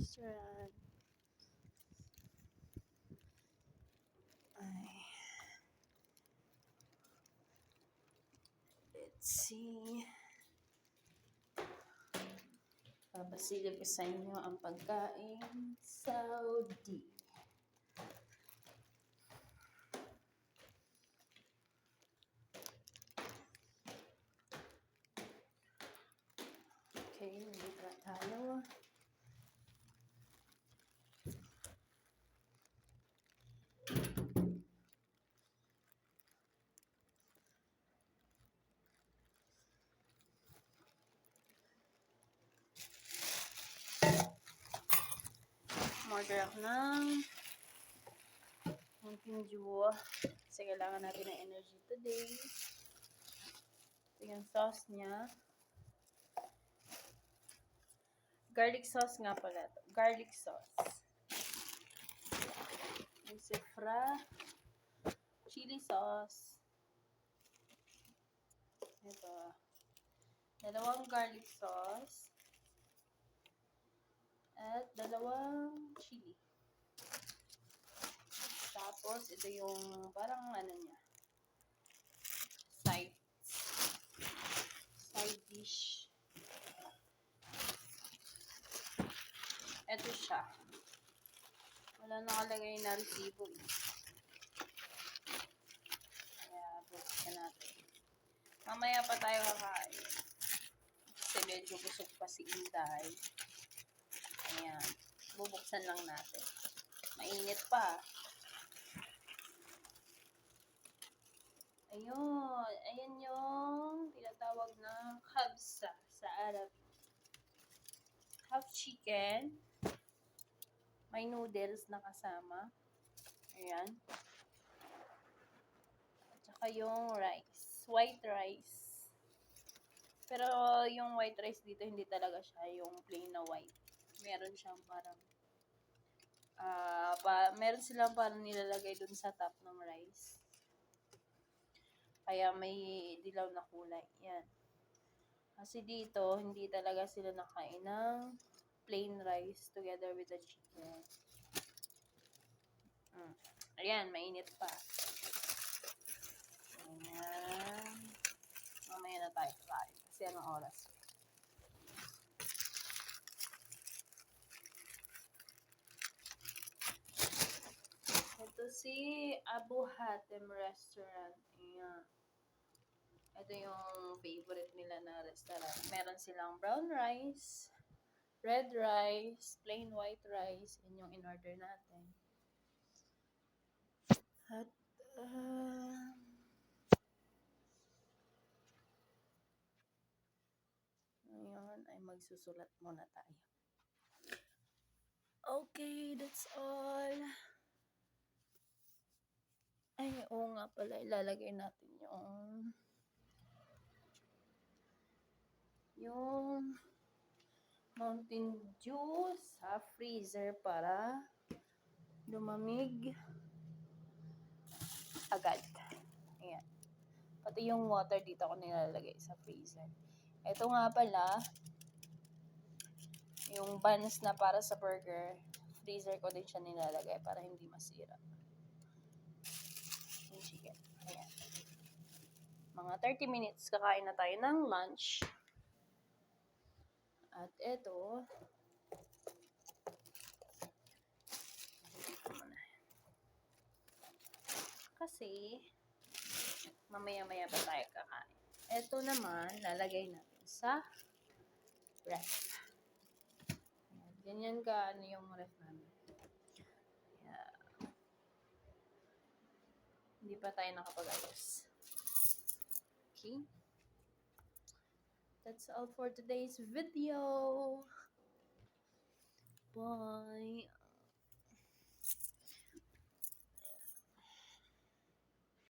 restaurant. Ay. Let's see. Papasilip ko sa inyo ang pagkain Saudi. Okay, nandito na tayo. Order ako ng Mountain Dew. Kasi kailangan natin ng energy today. Ito yung sauce niya. Garlic sauce nga pala ito. Garlic sauce. Yung sifra. Chili sauce. Ito. Dalawang garlic sauce. At dalawang chili. Tapos, ito yung parang ano niya. Side dish. Ito siya. Wala nakalagay na resibo eh. Kaya, buksan natin. Mamaya pa tayo kakain. Kasi medyo busog pa si Inday. Ayan. Bubuksan lang natin. Mainit pa. Ayun. Ayan yung tinatawag na kabsa sa Arab. Half chicken. May noodles na kasama. Ayan. At saka yung rice. White rice. Pero yung white rice dito, hindi talaga siya yung plain na white. Meron siyang parang meron silang parang nilalagay dun sa top ng rice. Kaya may dilaw na kulay. Yan. Kasi dito, hindi talaga sila nakain ng plain rice together with the chicken. Ayan, mainit pa. Ayan. Mamaya na tayo kakain. Kasi anong oras? Ito si Abu Hatem Restaurant. Ayan. Ito yung favorite nila na restaurant. Meron silang brown rice, red rice, plain white rice. Yun yung in-order natin. At, ngayon ay magsusulat muna tayo. Okay, that's all. Ay, oo nga pala. Ilalagay natin yung Mountain Dew sa freezer para lumamig agad. Ayan. Pati yung water dito ako nilalagay sa freezer. Ito nga pala, yung buns na para sa burger, freezer ko din siya nilalagay para hindi masira. Yung chicken. Ayan. Mga 30 minutes, kakain na tayo ng lunch. At ito, kasi mamaya-maya pa tayo kakain. Ito naman, lalagay natin sa ref. Ganyan ka, ano yung ref namin. Yeah. Hindi pa tayo nakapag-ayos. Okay? That's all for today's video. Bye!